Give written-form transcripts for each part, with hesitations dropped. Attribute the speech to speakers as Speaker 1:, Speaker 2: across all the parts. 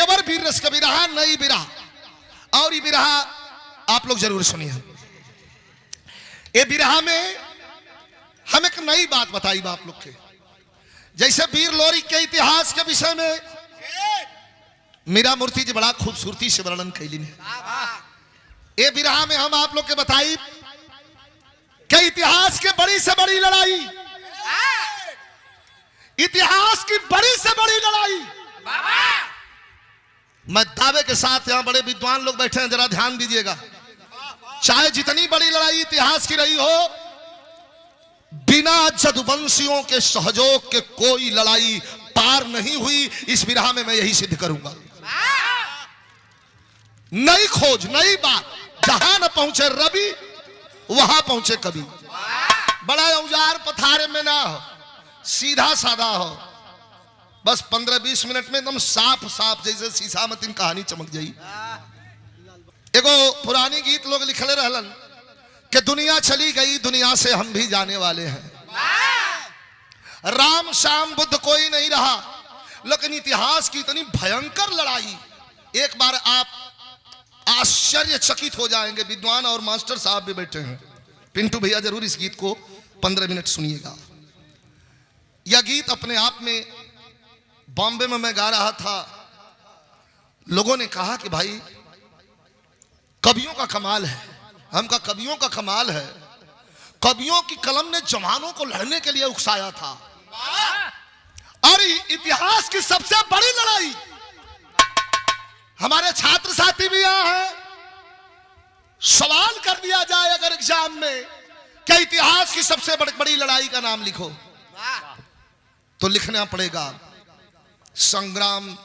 Speaker 1: देवर वीर रस का बिरहा, नई बिरहा। और ये बिरहा आप लोग जरूर सुनिए। ये बिरहा में हम एक नई बात बताई आप लोग के। जैसे वीर लोरी के इतिहास के विषय में मीरा मूर्ति जी बड़ा खूबसूरती से वर्णन कैली ने। ये बिरहा में हम आप लोग के बताई कि इतिहास की बड़ी से बड़ी लड़ाई, इतिहास की बड़ी से बड़ी लड़ाई। मैं दावे के साथ यहां बड़े विद्वान लोग बैठे हैं, जरा ध्यान दीजिएगा। चाहे जितनी बड़ी लड़ाई इतिहास की रही हो, बिना जदुवंशियों के सहयोग के कोई लड़ाई पार नहीं हुई। इस बिरहा में मैं यही सिद्ध करूंगा। नई खोज, नई बात। जहां न पहुंचे रवि वहां पहुंचे कवि। बड़ा औजार पथारे में ना हो, सीधा साधा हो, बस 15-20 मिनट में एकदम साफ साफ जैसे शीशा में तीन कहानी चमक जाई। एगो पुरानी गीत लोग लिखले रहलन कि दुनिया चली गई, दुनिया से हम भी जाने वाले हैं। राम श्याम बुद्ध कोई नहीं रहा, लेकिन इतिहास की इतनी भयंकर लड़ाई, एक बार आप आश्चर्यचकित हो जाएंगे। विद्वान और मास्टर साहब भी बैठे हैं। पिंटू भैया जरूर इस गीत को 15 मिनट सुनिएगा। यह गीत अपने आप में बॉम्बे में मैं गा रहा था, लोगों ने कहा कि भाई कवियों का कमाल है। हम का कवियों का कमाल है, कवियों की कलम ने जवानों को लड़ने के लिए उकसाया था। और इतिहास की सबसे बड़ी लड़ाई, हमारे छात्र साथी भी यहां हैं, सवाल कर दिया जाए अगर एग्जाम में क्या इतिहास की सबसे बड़ी लड़ाई का नाम लिखो, तो लिखना पड़ेगा संग्राम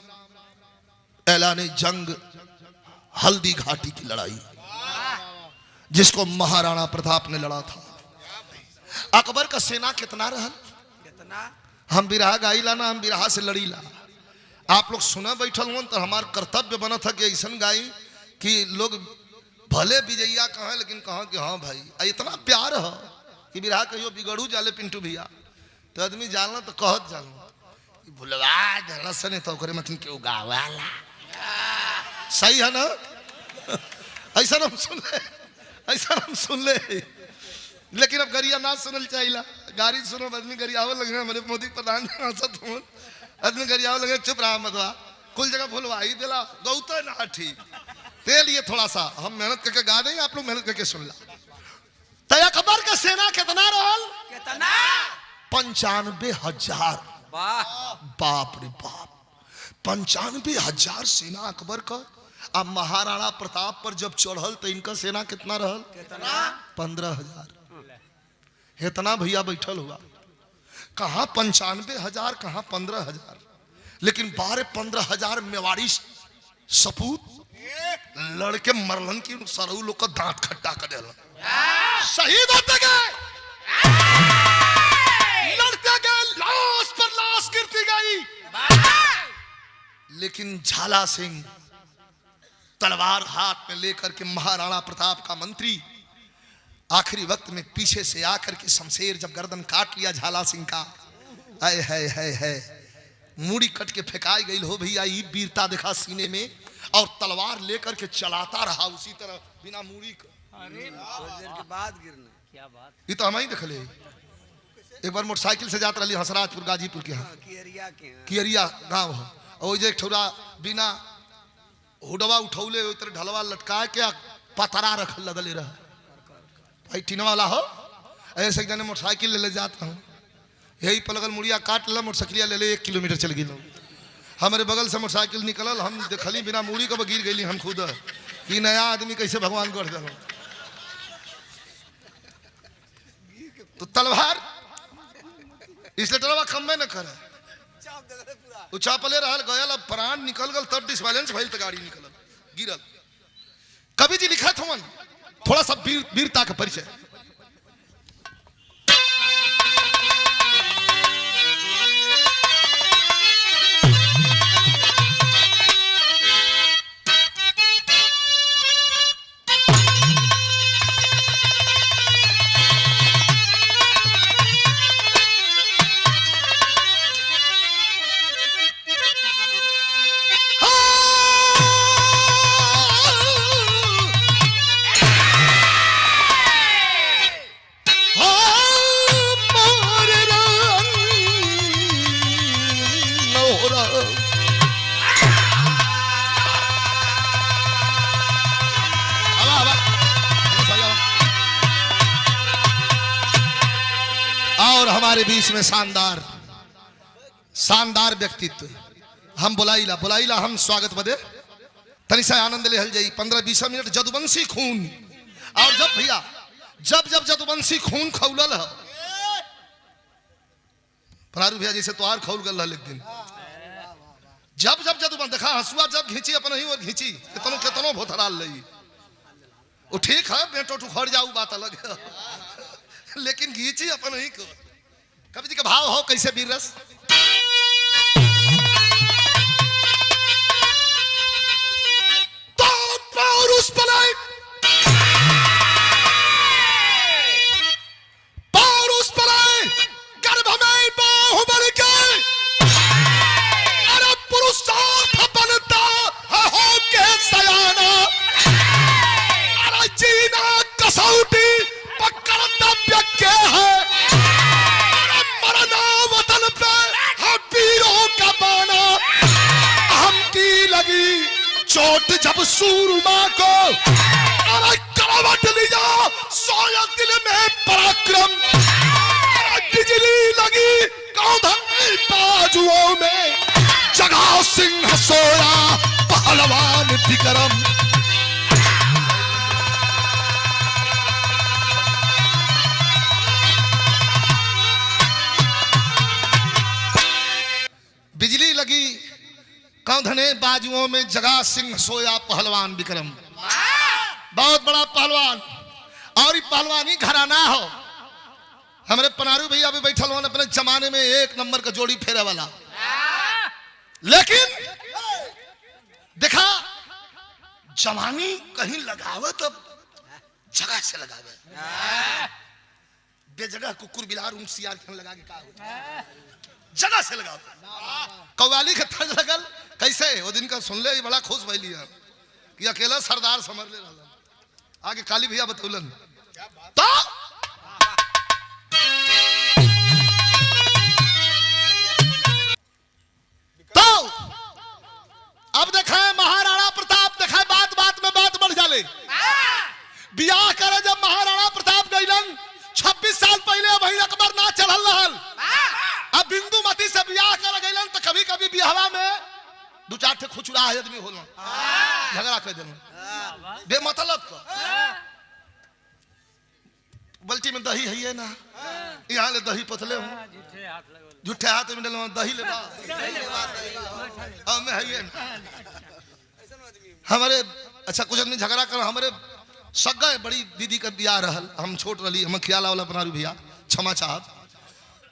Speaker 1: ऐलाने जंग हल्दी घाटी की लड़ाई, जिसको महाराणा प्रताप ने लड़ा था। अकबर का सेना कितना रहल, हम बिरहा गाइला ना, हम बिरहा से लड़ीला। आप लोग सुना बैठल हो तो हमार कर्तव्य बना था कि ऐसा गाई कि लोग भले विजैया कहें लेकिन कहें कि हाँ भाई इतना प्यार हो कि बिरहा कहियो बिगड़ू जाले पिंटू भैया तो आदमी जानना तो कहत जानना भुलवा दरसन तो करे मतलब क्यों गावाला। सही है ना? ऐसा हम सुन ले, ऐसा हम सुन ले, लेकिन अब गरिया ना सुनल चाहिए। गाड़ी सुनो आदमी गरियाव लगे, मेरे मोदी प्रधान आदमी गरियाव लगे, चुप रहा मतवा, कुल जगह भूलवा ही दिला गौता ना ठीक। ते लिए थोड़ा सा हम मेहनत करके गा दें, आप लोग मेहनत करके सुन ला। तो अकबर का सेना कितना रहल?
Speaker 2: कितना?
Speaker 1: 95,000। बाप रे बाप, 95,000 सेना अकबर का। अब महाराणा प्रताप पर जब चढ़ल तो इनका सेना कितना रहल?
Speaker 2: कितना?
Speaker 1: 15,000। इतना भैया बैठल हुआ, कहां 95,000 कहां 15,000, लेकिन 12-15,000 मेवाड़ी सपूत लड़के मरलन की सरऊ लोग का दांत खट्टा कर दिल, शहीद होते गए, लड़ते गए, लाश पर लाश गिरती गई। लेकिन झाला सिंह तलवार हाथ में लेकर के महाराणा प्रताप का मंत्री आखिरी वक्त में पीछे से आकर के शमशेर जब गर्दन काट लिया झाला सिंह का, आए है मूड़ी कट के फेंकाई गई हो भैया। ये वीरता दिखा सीने में और तलवार लेकर के चलाता रहा उसी तरह बिना मूड़ी का।
Speaker 2: थोड़ी देर के बाद गिरना, क्या बात।
Speaker 1: ये तो हम ही देखले, एक बार मोटरसाइकिल से जात रही हंसराजपुर गाजीपुर के यहाँ कियरिया गाँव है, और एक ठोरा बिना हुडवा उठौले उतर ढलवा लटका के पतरा रख लगले रहा भाई टीन वाला हो। ऐसे एक जने मोटरसाइकिल ले जाता हूँ, यही पलगल मुड़िया काट ला, मोटरसाइकिल ले 1 किलोमीटर चल गई। हमारे बगल से मोटरसाइकिल निकलल, हम देखली बिना मूड़ी कब गिर गई हम खुद कि नया आदमी कैसे भगवान कर दे। तो तलवार इसलिए टलवा कम्बे न करे, चापले रहल गयल, अब प्राण निकल गल, तब डिसबैलेंस भइल तो गाड़ी निकलल गिरल। कवि जी लिखत हवन थोड़ा सा वीरता का परिचय। हाँ हमारे बीच में शानदार शानदार व्यक्तित्व। हम बुलाइला हम स्वागत बदे तनी सा आनंद ले हल जाई 15-20 मिनट जदुवंशी खून। और जब भैया जब जदुवंशी खून खौलल है परारू भैया जैसे तोहार खौल गल एक दिन जब जदुवन देखा हंसुआ जब घींची अपन ही और घींची केतनो भोथराल लई वो ठीक है बेटो ठुखर जाऊ बात अलग है लेकिन घींची अपन ही को कवि जी का भाव हो कैसे वीर रस उस पलाई पार उस पलाई गर्भ में बाहुबल के अरे पुरुषार्थ बनता है हो के सयाना अरे जीना कसौटी कर्तव्य के है अरे मरना वतन पे है वीरों का बाना हम की लगी चोट जब सूरमा को अरे करवट लिया सोया दिल में पराक्रम अरे बिजली लगी कौधन बाजुओं में जगा सिंह सोया पहलवान विक्रम। बिजली लगी कौंधने बाजुओं में जगा सिंह सोया पहलवान विक्रम। बहुत बड़ा पहलवान और पहलवानी घराना हो। हमारे पनारू भैया भी बैठल हो अपने जमाने में 1 नंबर का जोड़ी फेरे वाला लेकिन देखा जवानी कहीं लगावे तो जगह से लगावे बेजगह कुकुर बिलार सियार लगा के का जगह से लगावे कव्वाली के तर्ज लगल कैसे वो दिन का सुन ले बड़ा खुश भैली है कि अकेला सरदार समझ ले रहा आगे काली भैया बतौलन तो अब देखा महाराणा प्रताप देखा बात में बात बढ़ जाले बियाह करे जब महाराणा प्रताप गइलन 26 साल पहले वही अकबर ना चढ़ल रहल अब बिंदुमती से बियाह कर गइलन तो कभी कभी बियाहवा में 2-4 ठे खुचुरा आदमी होलन झगड़ा कर देलन बेमतलब का बल्टी में दही है ना यहाँ ले दही पतले हो झूठे हाथ में डालो दही ले मैं है हमारे अच्छा कुछ आदमी झगड़ा कर हमारे सगा बड़ी दीदी का बियाह रहल हम छोट रही हम ख्याल वाला बना भैया क्षमा चाहत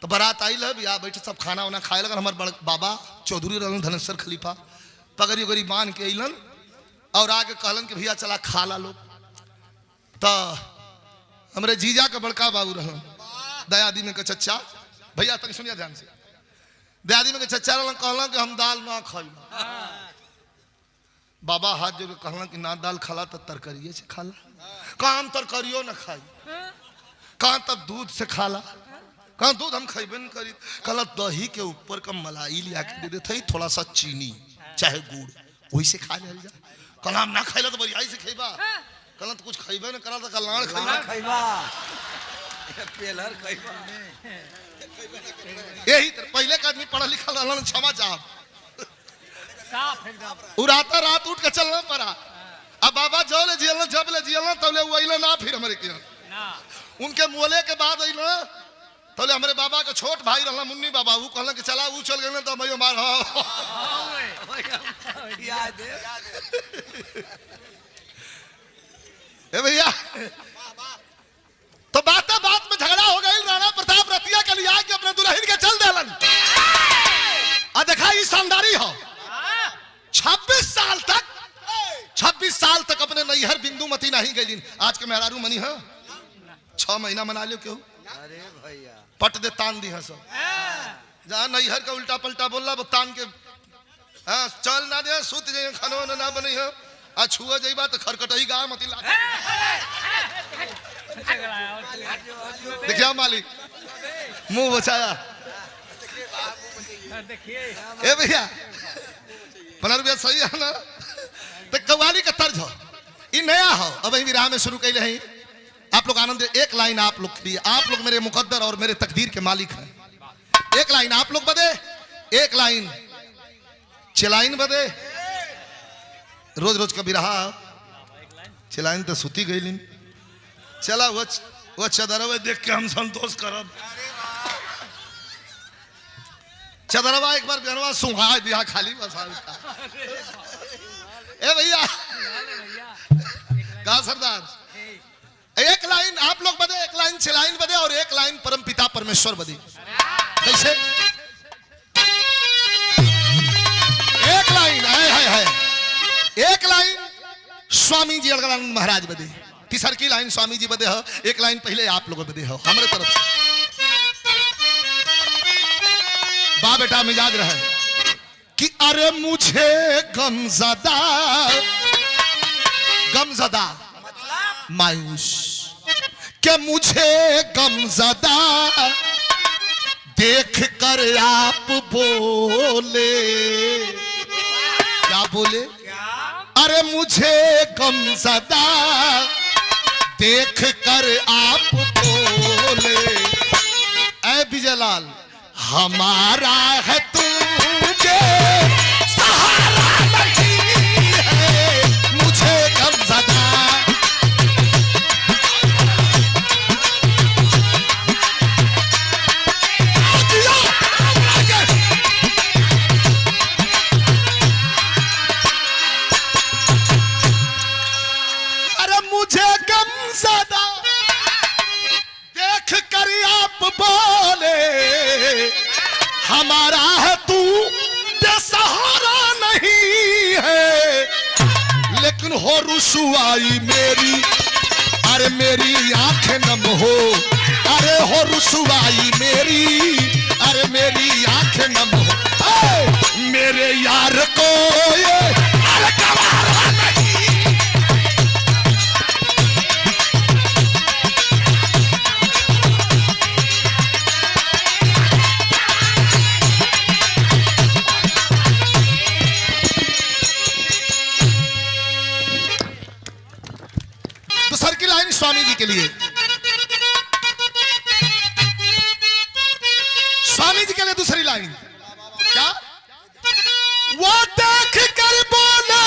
Speaker 1: तो बारात आई है बियाह बैठे सब खाना वाना खाए लगन हमारे बड़ बाबा चौधरी रहन धनेश्वर खलीफा पगड़ी उगड़ी बांध के अलन और आगे कहलन कि भैया चला खा ला लोग तो हमारे जीजा का बड़का बाबू रहन दयादी में के चच्चा भैया तक सुनिया ध्यान से दयादी में के चच्चा रहन कहलन कि हम दाल ना खाई बाबा हाथ जोड़ कहलन कि ना दाल खाला तो तरकारिये से खाला काम तरकारियो ना खाई कहाँ तब दूध से खाला कहाँ दूध हम खेबे न करी कहला दही के ऊपर का मलाई लिया के दे देते थोड़ा सा चीनी चाहे गुड़ वही से खा ले जा कहला हम ना खाइला तो बरियाई से खेबा कहला तो कुछ खेबे न करा तो कल्याण
Speaker 2: खैबा पेलर खैबा
Speaker 1: यही पहले का आदमी पढ़ा लिखा रहलन क्षमा चाहब
Speaker 2: साफ एकदम
Speaker 1: उड़ाता रात उठ के चलना पड़ा अब बाबा जो ले जियलन जब ले जियलन तब ले वइला ना फिर हमरे के
Speaker 2: ना
Speaker 1: उनके मोले के बाद अइलो तोले हमारे बाबा का छोट भाई रहला मुन्नी बाबा वो कहला कि चला वो चल गए तो मैं मार
Speaker 2: याद है
Speaker 1: ए भैया तो बात में झगड़ा हो गई राणा प्रताप रतिया के लिए आके अपने दुल्हन के चल देलन आ देखा ये शानदारी हो 26 साल तक अपने नैहर बिंदुमती नहीं गई आज के मेहरारू मनी है 6 महीना मना लियो क्यों
Speaker 2: अरे भैया
Speaker 1: पट दे तान दी है सब जहाँ नैहर का उल्टा पलटा बोल रहा तान के हाँ चल ना दे सूत जाइए खानो ना बनी है आ छुआ जाइबा तो खरकटई गा मती ला देखिए मालिक मुंह बचाया ए भैया 15 रुपया सही है ना तो कव्वाली का तर्ज हो ये नया हो अब विराह में शुरू कैले हैं आप लोग आनंद एक लाइन आप लोग मेरे मुकद्दर और मेरे तकदीर के मालिक हैं। एक लाइन आप लोग बदे, एक लाइन चिलाइन बदे। रोज रोज कभी रहा चिलाइन तो सुती गई। चला वो चदरवा देख के हम संतोष करब। चदरवा एक बार जनवा सुहा दिया खाली बसा। ए भैया कहा सरदार, एक लाइन आप लोग बदे, एक लाइन चिलाइन बदे और एक लाइन परम पिता परमेश्वर बदे। कैसे? एक लाइन है एक लाइन स्वामी जी अलगानंद महाराज बदे, तीसर की लाइन स्वामी जी बदे हो, एक लाइन पहले आप लोग बदे हो हमारे तरफ से। बा बेटा मिजाज रहे कि अरे मुझे गमज़दा मायूस के मुझे गमज़दा देख कर आप बोले। क्या बोले? अरे मुझे गमज़दा देख कर आप बोले। ऐ विजयलाल हमारा है तुझे सहारा नहीं है, मुझे गमज़दा। अरे मुझे गमज़दा देख कर आप बोले, हमारा है तू बेसहारा नहीं है। लेकिन हो रुसवाई मेरी, अरे मेरी आंखें नम हो। अरे हो रुसवाई मेरी, अरे मेरी आंखें नम हो। मेरे यार को ये अरे गवारा नहीं। दूसर की लाइन स्वामी जी के लिए, स्वामी जी के लिए दूसरी लाइन क्या? वो देख कर बोले,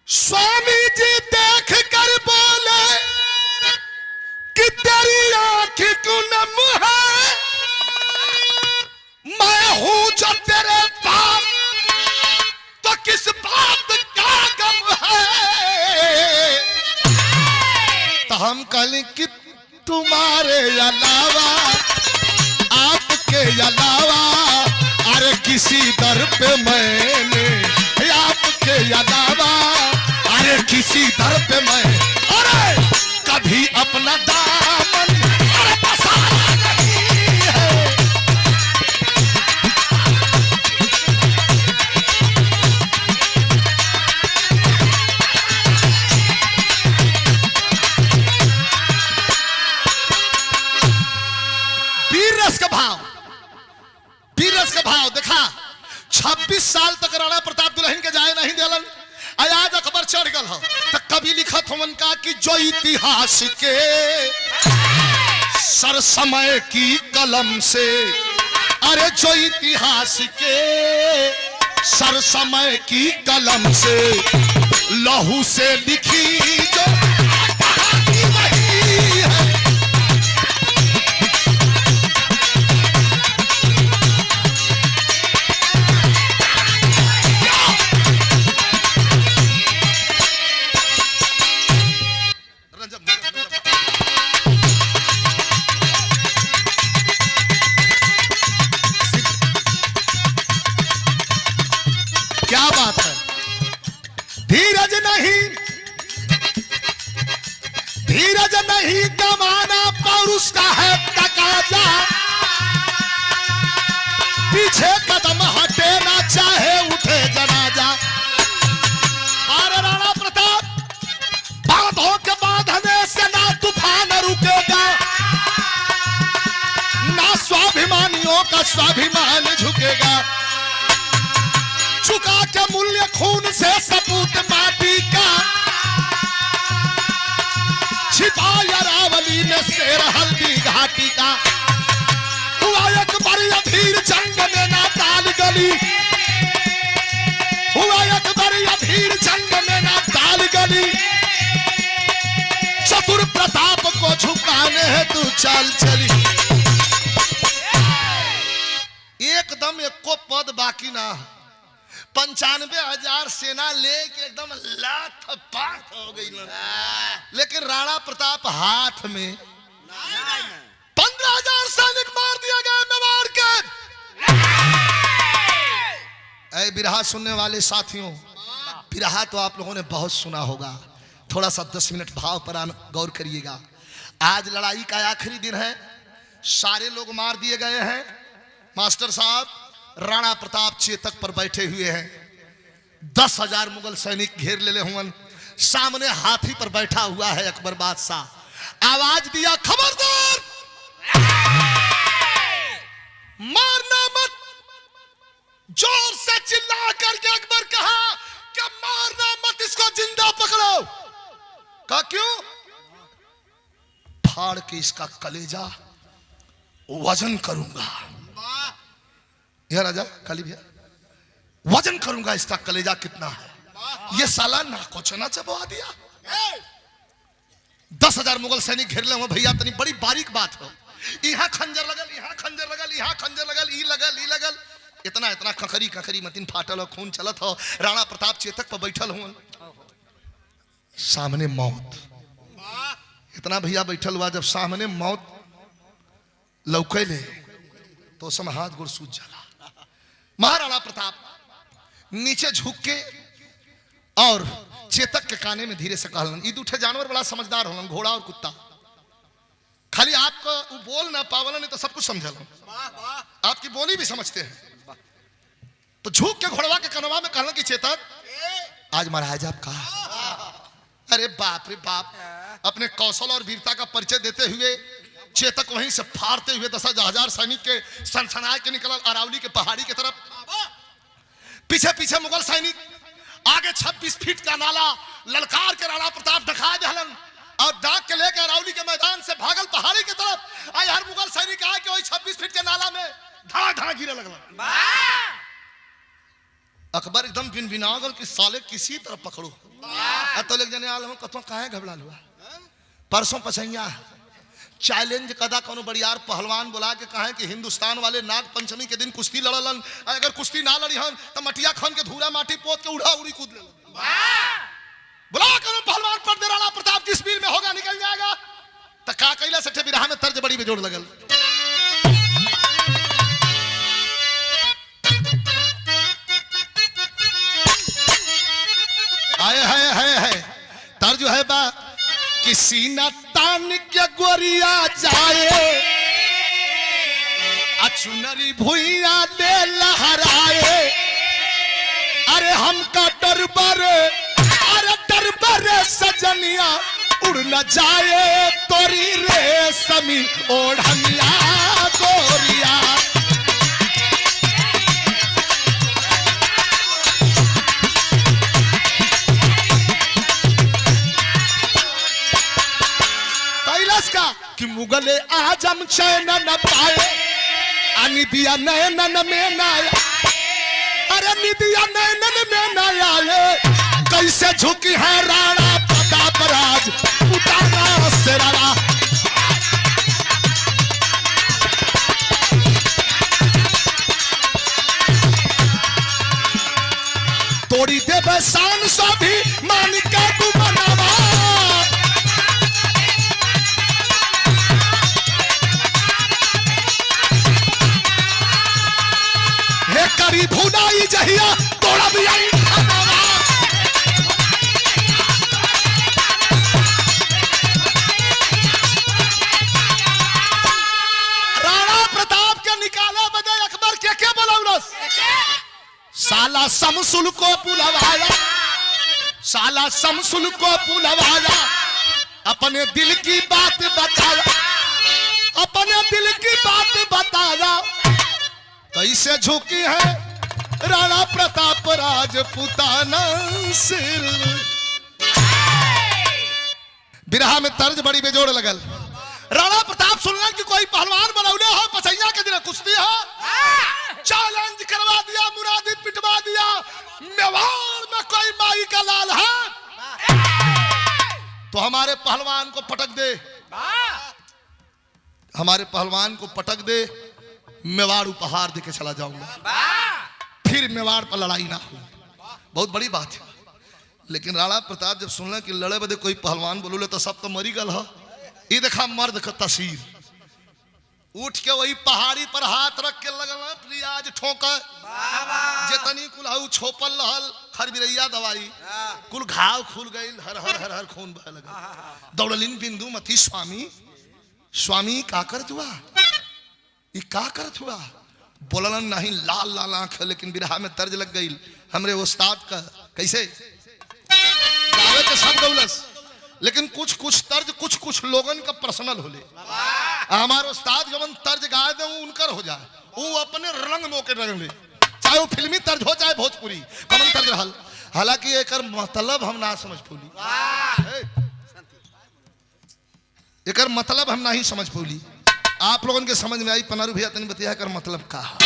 Speaker 1: स्वामी जी देख कर बोले कि तेरी आंख क्यों नम है, मैं हूं जो तेरे पास, तो किस बात का गम है। तो हम कहें कि तुम्हारे अलावा, आपके अलावा, अरे किसी दर पे मैंने, आपके अलावा, अरे किसी दर पे मैं, अरे कभी अपना दामन अरे पसारा नहीं है। वीर रस का भाव देखा। 26 साल तक राणा प्रताप दुल्हन के जाए नहीं दिलन, आज अकबर चढ़ गल हो। तो कभी लिखत हमन का कि जो इतिहास के सर समय की कलम से, अरे जो इतिहास के सर समय की कलम से, लहू से लिखी जो कहानी वही है। क्या बात है? धीरज नहीं कमाना पौरुष का है तकाजा, पीछे कदम हटे ना चाहे उठे जनाजा। अरे राणा प्रताप बांधों के बांधने से ना तूफान रुकेगा, ना स्वाभिमानियों का स्वाभिमान झुकेगा। चुका के मूल्य खून से सपूत माटी का, छिपाया रावली ने शेर हल्दी घाटी का। जंग में ना दाल गली, हुआ अकबर अधीर जंग में ना दाल गली, चतुर प्रताप को झुकाने है तू चाल चली। एकदम एको पद बाकी ना, 95,000 सेना लेके एकदम लाख पात हो गई ना। लेकिन राणा प्रताप हाथ में 15,000 सैनिक मार दिया गया मेवाड़ के। ऐ बिरहा सुनने वाले साथियों, बिरहा तो आप लोगों ने बहुत सुना होगा, थोड़ा सा 10 मिनट भाव पर गौर करिएगा। आज लड़ाई का आखिरी दिन है, सारे लोग मार दिए गए हैं। मास्टर साहब, राणा प्रताप चेतक पर बैठे हुए हैं, 10,000 मुगल सैनिक घेर ले हुए, सामने हाथी पर बैठा हुआ है अकबर बादशाह। आवाज दिया, खबरदार मारना मत। जोर से चिल्ला करके अकबर कहा कि मारना मत, इसको जिंदा पकड़ो। कहा क्यों? फाड़ के इसका कलेजा वजन करूंगा। यह राजा काली भैया, वजन करूंगा इसका कलेजा कितना है। ये साला नाको चना चबवा दिया। 10,000 मुगल सैनिक घेर ले हुए भैया, तनी बड़ी बारीक बात हो। यहाँ खंजर लगल, यहाँ खंजर लगल, यहाँ खंजर लगल, ई लगल, ई लगल, इतना इतना खखरी खखरी मतीन फाटल हो, खून चलत हो। राणा प्रताप चेतक पर बैठल हुए, सामने मौत। इतना भैया बैठल हुआ, जब सामने मौत लौके ले तो समय हाथ गोड़ सूझ जाला। महाराणा प्रताप नीचे झुक के और चेतक के काने में धीरे से कहलन, ई दूठे जानवर बड़ा समझदार होलन, घोड़ा और कुत्ता। खाली आपको वो बोल ना पावलन, नहीं तो सब कुछ समझलन, आपकी बोली भी समझते हैं। तो झुक के घोड़वा के कनवा में कहलन कि चेतक, आज महाराज आप कहा। अरे बाप रे बाप, अपने कौशल और वीरता का परिचय देते हुए चेतक वहीं से फाड़ते हुए 10,000 सैनिक के सनसनाए के निकल अरावली के पहाड़ी की तरफ। पीछे पीछे मुगल सैनिक, आगे 26 फीट का नाला ललकार के राणा प्रताप ढका दहलन और डाक के लेकर अरावली के मैदान से भागल पहाड़ी की तरफ। आई हर मुगल सैनिक आए कि वही 26 फीट के नाला में धड़ा धड़ा गिरे लगल। अकबर एकदम बिन बिना गल कि साले किसी तरफ पकड़ो। तो लेक जने आल कतो काहे घबरा हुआ। परसों पछैया चैलेंज कदा कोनो बड़ियार पहलवान बुला के कहे कि हिंदुस्तान वाले नाग पंचमी के दिन कुश्ती लड़लन, अगर कुश्ती ना लड़ी हम तो मटिया खान के धूरा माटी पोत के उड़ा उड़ी कूद लेलन। बुला करो पहलवान पर दे, राणा प्रताप किस स्पीड में होगा निकल जाएगा। तो का कैला सट्टे बिरहा में तर्ज बड़ी बेजोड़ लगल। आए है तर्ज है बा किसी न तान के गोरिया जाए, अचुनरी भुइया दे लहराए। अरे हमका डरबर, अरे डरबर सजनिया उड़ न जाए तोरी रेशमी ओढ़निया गोरिया। कि मुगले आजम चैन न पाए, निदिया नैनन में न आया। अरे निदिया नैनन में न आए, कैसे झुकी है राणा प्रताप राज उतारा से राणा। तोड़ी देवे शान सो भी मान के तू बनावा। करी भुनाई जहिया तोड़ा भी आई राणा प्रताप के निकाले बदे अकबर के बोलौलस। साला शमसुल को बुलवाया, साला शमसुल को बुलवाया, अपने दिल की बात बताया, अपने दिल की बात बताया। कैसे झुकी है राणा प्रताप राजपूताना सिर। बिरहा में तर्ज बड़ी बेजोड़ लगल। राणा प्रताप सुनलन कि कोई पहलवान बनौले हो पसैया के दिन कुश्ती हो, चैलेंज करवा दिया, मुरादी पिटवा दिया, मेवाड़ में कोई माई का लाल है तो हमारे पहलवान को पटक दे, हमारे पहलवान को पटक दे, मेवाड़ उपहार देके चला जाऊंगा, फिर मेवाड़ पर लड़ाई ना हो। बहुत बड़ी बात है। लेकिन राणा प्रताप जब सुनला कि लड़े बदे कोई पहलवान बोलूले तो सब तो मरी गल हो। ये देखा मर्द का तस्वीर, उठ के वही पहाड़ी पर हाथ रख के लगल प्रियाज ठोक, जितनी कुल छोपल रहल खरबिरैया दवाई कुल घाव खुल गई, हर हर हर हर खून बह लगा। दौड़लिन बिंदु मती स्वामी, स्वामी का करत हुआ, ये का करत हुआ? बोलन नहीं, लाल लाल आंख, लेकिन बिरहा में तर्ज लग गई हमरे उस्ताद का। कैसे गावे के सब दौलस, लेकिन कुछ कुछ तर्ज कुछ कुछ लोगन का पर्सनल होले। हमारे उस्ताद जवन तर्ज गा दे उनकर हो जाए, वो अपने रंग मौके रंग ले, चाहे वो फिल्मी तर्ज हो चाहे भोजपुरी कमन तर्ज रहल। हालांकि एकर मतलब हम ना समझ पौली, एकर मतलब हम नहीं समझ पौली। आप लोगन के समझ में आई? पनारू भैया तनी बतिया कर मतलब का है।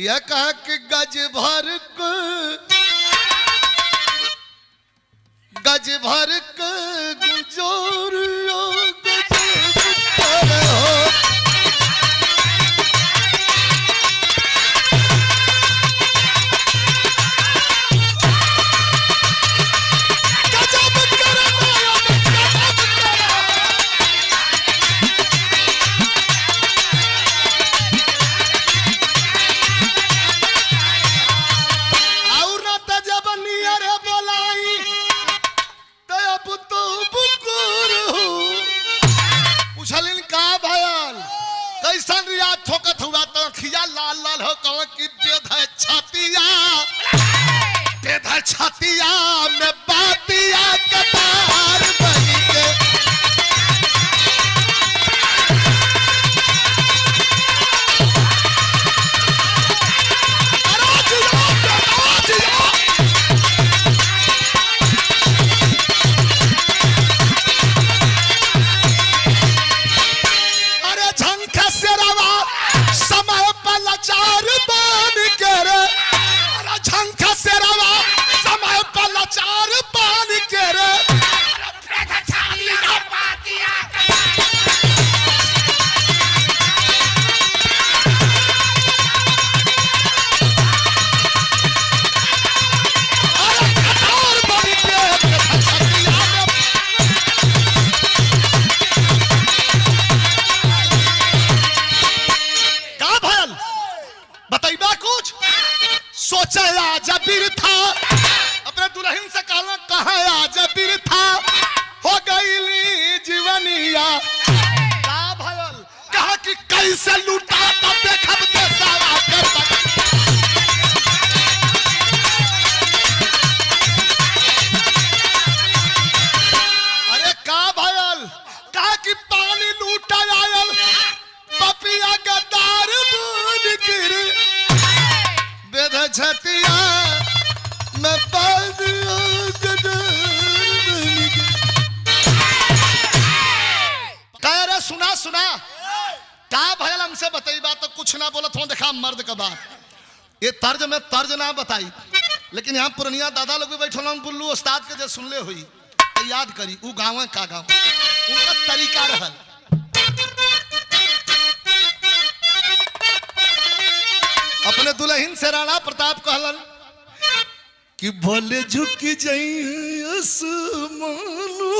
Speaker 1: यह कहा कि गज भर गुजोरियो छतिया में बातिया कतार बनी के अरे झंखा से रवा समय पर लाचार बन के रे, अरे झंखा से रवा समय पर लाचार बन के रे, सोचा आज बीर था, अपने दुल्हन से कहना कहा आज बीर था, हो गईली जीवनिया का भयल, कहा कि कैसे लूटा तब देखब देसावा के तक। अरे का भयल, कहा कि पानी लूटा आयल, पपिया गद्दार बन गिर बेद छतिया मैं पादिया कह रहे सुना सुना का भयल हमसे बताई बात तो कुछ ना बोलत हो। देखा मर्द का बात, ये तर्ज में तर्ज ना बताई, लेकिन यहाँ पुरनिया दादा लोग भी बैठो ना, बुल्लू उस्ताद के जो सुनले हुई तो याद करी वो गाँव का गाँव उनका तरीका रहल। अपने दुल्हन से राणा प्रताप कहलन कि भले झुक जाई आसमानो,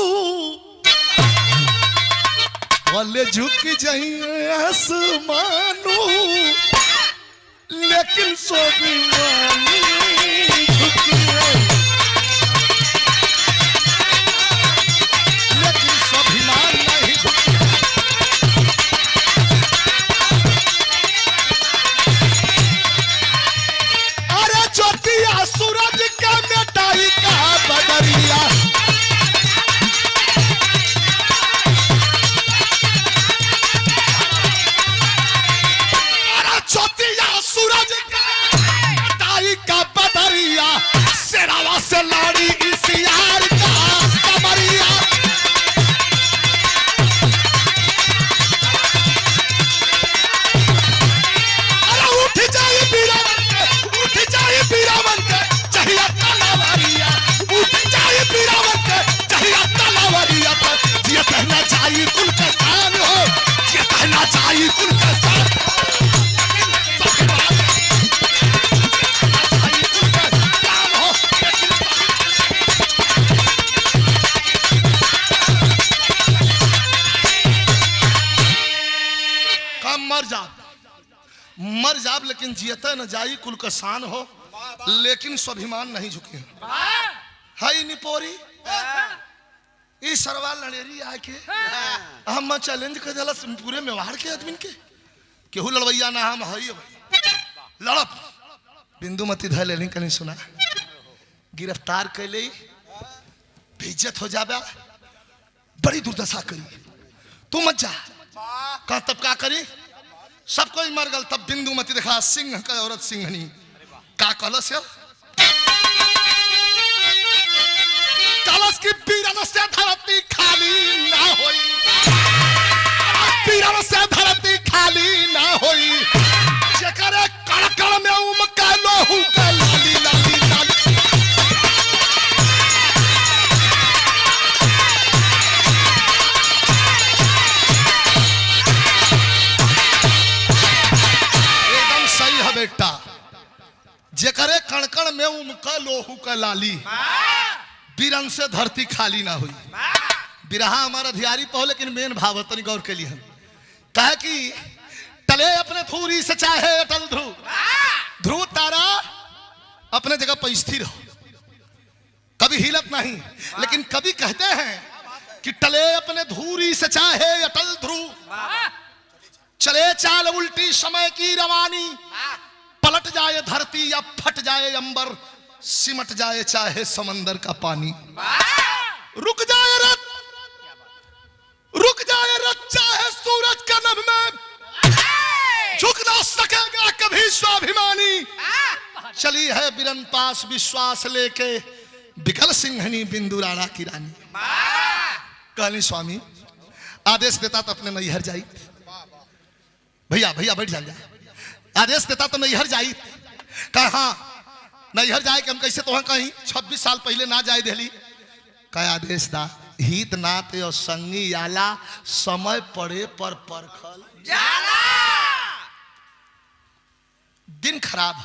Speaker 1: भले झुक जाई आसमानो, लेकिन स्वाभिमानी झुक जाई, लेकिन स्वाभिमान नहीं झुक। ज्योतिया सूरज का मिटाई का बदरिया, अरे ज्योतिया सूरज का मिटाई मर जाब लेकिन जियते न जाई कुल का शान हो, लेकिन स्वाभिमान नहीं झुके। हाई निपोरी ई सरवा लड़ेरी आके हम चैलेंज कर दिला पूरे मेवाड़ के आदमी के केहू लड़वैया ना हम हई लड़प बिंदुमती धर ले कहीं सुना गिरफ्तार कर ले बेइज्जत हो जाबा बड़ी दुर्दशा करी तू मत जा कहा तब का करी सब कोई मर गल तब बिंदुमती देखा सिंह का औरत सिंहनी का कहलस कलश की बीरन से धरती खाली ना होई, बीरन से धरती खाली ना होई, जेकरे कड़कड़ में उमका लोहू का लाली लाली लाली। एकदम सही है बेटा, जेकरे कड़कड़ में उमका लोहू का लाली, बीरन से धरती खाली ना हुई। बिरहा हमारा धियारी पहो लेकिन मेन भाव तनी गौर के लिए हम कहे कि टले अपने थूरी से चाहे अटल ध्रुव, ध्रुव तारा अपने जगह पर स्थिर हो कभी हिलत नहीं, लेकिन कभी कहते हैं कि टले अपने धूरी से चाहे अटल ध्रुव, चले चाल उल्टी समय की रवानी, पलट जाए धरती या फट जाए अंबर, सिमट जाए चाहे समंदर का पानी, रुक जाए रथ, रुक जाए रथ चाहे सूरज का नभ में, झुक ना सकेगा कभी स्वाभिमानी, चली है बिरन पास विश्वास लेके बिकल सिंहनी बिंदु राणा की रानी। कहनी स्वामी आदेश देता तो अपने नैहर जाई, भैया भैया बैठ जा, आदेश देता तो नैहर जाई, कहा हाँ नैहर जाए कि हम कैसे तो कहीं 26 साल पहले ना जाए दिल्ली, का आदेश दा हित नाते और संगी आला समय पड़े पर परखल जाला, दिन खराब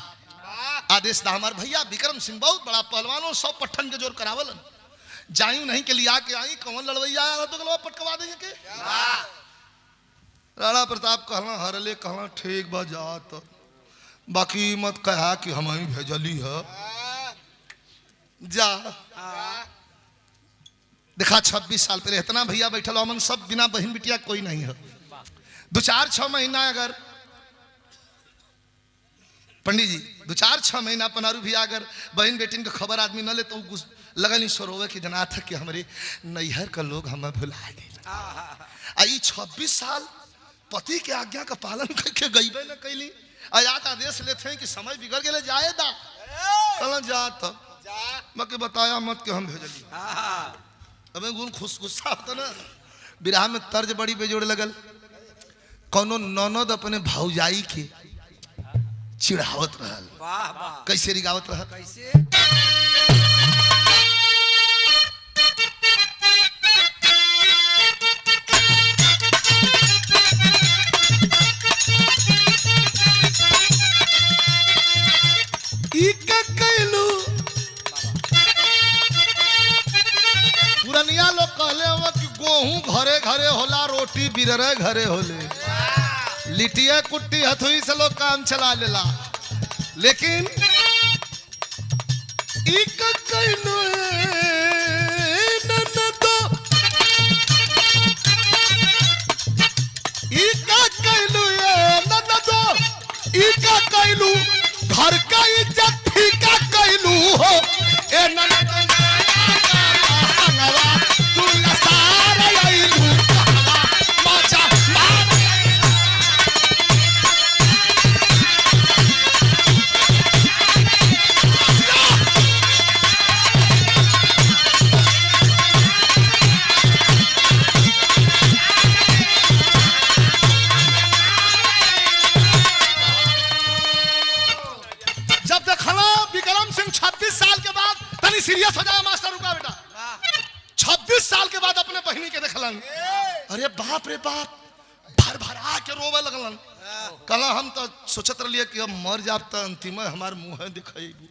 Speaker 1: आदेश दा। हमारे भैया विक्रम सिंह बहुत बड़ा पहलवानों 100 पट्ठन के जोर करावलन, जायूं नहीं के लिया के आई कौन लड़वैया आया तो गलवा पटकवा देंगे के। राणा प्रताप कहना हरले कहना ठीक बा जात, बाकी मत कहा कि हम ही भेजली है जा। देखा 26 साल पहले इतना भैया बैठल अमन सब बिना बहन बिटिया कोई नहीं है, 2-4-6 महीना अगर पंडित जी 2-4-6 महीना पनारू भी अगर बहन बेटिन का खबर आदमी न ले तो लगल नहीं सोरोवे कि जना था कि हमारे नैहर का लोग हमें भुला गए। आई 26 साल पति के आज्ञा का पालन करके गईबे न कैली, आयात आदेश लेते हैं कि समय बिगड़ गए जाए दा कल जा तब बाकी बताया मत कि हम भेजली। अबे गुण खुश गुस्सा होता ना बिरहा में तर्ज बड़ी बेजोड़ लगल, कोनो ननद अपने भौजाई के चिढ़ावत रहल, कैसे रिगावत रहल, कैसे पुरनिया लोग कहले हो कि गेहूं घरे घरे होला, रोटी बिररे घरे होले, लिटिया कुट्टी हथुई से लोग काम चला लेला, लेकिन घर का इज्जत फीका कैलू हो ए ननद सीरियस हो जाए मास्टर रुका बेटा, 26 साल के बाद अपने बहनी के देखलन, अरे बाप रे बाप भर भरा के रोवे लगलन, कहला हम तो सोचत रहिए कि अब मर जाब तो अंतिम हमार मुंह दिखेगी,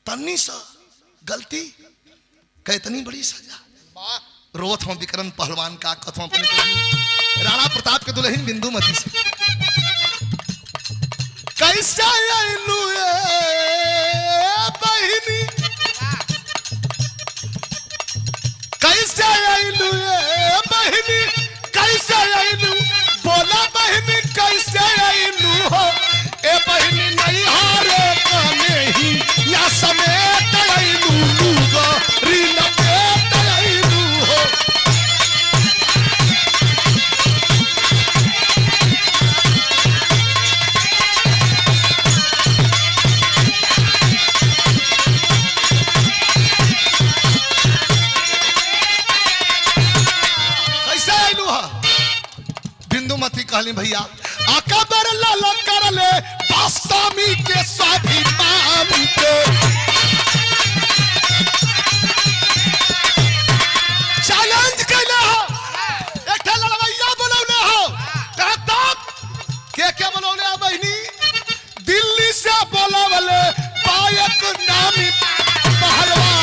Speaker 1: तन्नी सा गलती कितनी बड़ी सजा, रोवत हम विक्रम पहलवान का कथम अपने राणा प्रताप के दुल्हन बिंदुमती से। कैसे आइलू बहिनी कैसे आइलू बहिनी कैसे आइलू बोला बहिनी कैसे आइलू हो ए बहिनी नहीं हारे काने ही या समेत आइलू गो रीना पेट आइलू हो बिंदुमती कहली भैया अकबर लाल कर ले बास्तामी के स्वाभिमान के चैलेंज कैले हो एक लड़वैया बनौले हो कहता के बनौले हो बहनी दिल्ली से बोला वाले पायक नामी पहलवान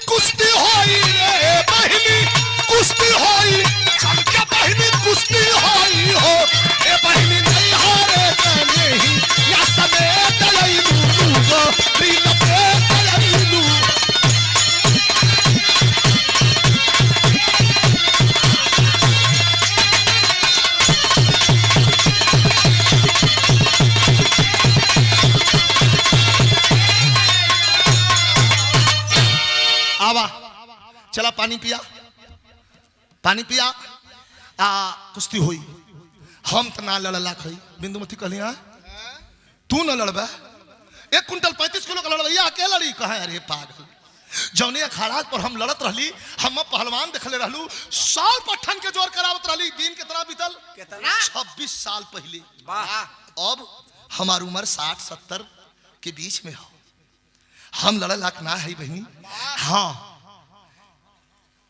Speaker 1: कुश्ती होई रे बहिनी कुश्ती होई चमके बहिनी कुश्ती होई हो ए बहिनी नहीं हारे नहीं या समेत आइलू गो रीना पेट आइलू आवा चला पानी पिया कुश्ती हुई हम तो ना लड़ला खई बिंदुमती कहली हाँ तू ना लड़बे 1 कुंटल 35 किलो का लड़वैया अकेले लड़ी कहे अरे पागल जौने अखाड़ा पर हम लड़त रहली हम पहलवान देखले रहलू 100 पट्ठन के जोर करावत रहली दिन कितना बीतल
Speaker 2: कितना
Speaker 1: 26 साल पहले
Speaker 2: वाह
Speaker 1: अब हमार उम्र 60-70 के बीच में हो हम लड़े लायक ना है बहनी हाँ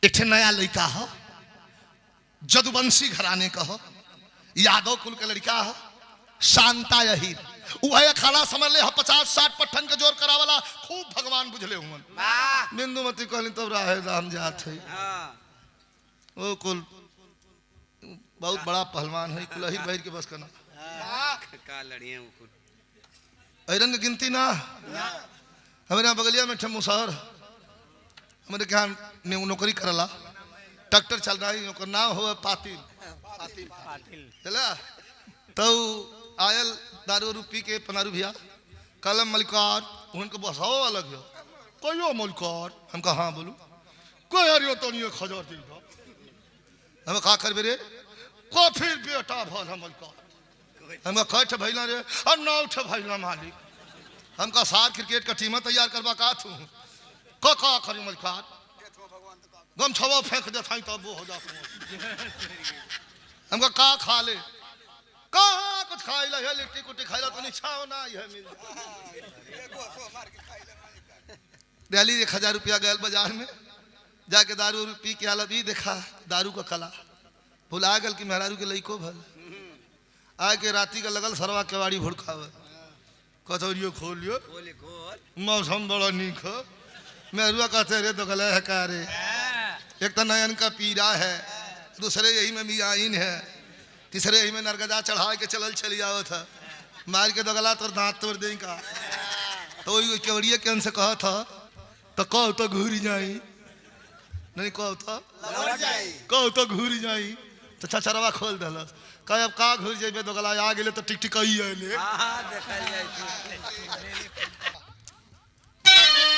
Speaker 1: एक नया लड़का हो जदुवंशी घराने का हो यादव कुल के लड़का हो शांता यहीर वह अखाड़ा समझ ले 50-60 पट्ठन के जोर करावला खूब भगवान बुझले हुमन बिंदुमती कहली तब राहे राम जात है ओ कुल बहुत बड़ा पहलवान है कुल ही बैठ के बस करना
Speaker 2: का लड़िए
Speaker 1: ऐरन की गिनती ना हमारे यहाँ बगलिया में मुसहर हमारे यहाँ नौकरी करला ट्रैक्टर चल रहा है ओकर नाम हो पातिल चला तो आयल दारू पी के पनारू भैया कलम मलिकार उनको बसाओ अलग है कोई मलिकार हम कहा हाँ बोलू कोई अरियो तो नहीं खजर दिल हम कहा कर रे को फिर बेटा भल हम मलिकार हम कठ भैला रे और 9 भैला मालिक हमका सार क्रिकेट का टीम तैयार करवा का थू का करी मलिकार गम छवा फेंक दे थाई तब वो हो जा हमका का खा ले का कुछ खाई ला लिट्टी कुट्टी खाई ला तो निछाओ ना यह मिल दिल्ली 1000 रुपया गया बाजार में जाके दारू पी के आला भी देखा दारू का कला भुला गल कि मेहरारू के लइको भल आए के राती का लगल सरवा केवाड़ी भुड़कावे कचौरियो खोलियो मौसम बड़ा नीक हो मेहरुआ कहते रे तो गले है का रे एक तो नयन का पीरा है दूसरे यही में भी आइन है तीसरे यही में नरगजा चढ़ा के चली आओ था मार के दगला तो दांत तोड़ दे का तो वही केवड़िया के से कहा था तो कहो तो घूरी जाई नहीं कहो तो घूरी जाई तो चचरवा खोल दल कह अब का घूर जेबे दगला आ गेले तो टिक टिक आइले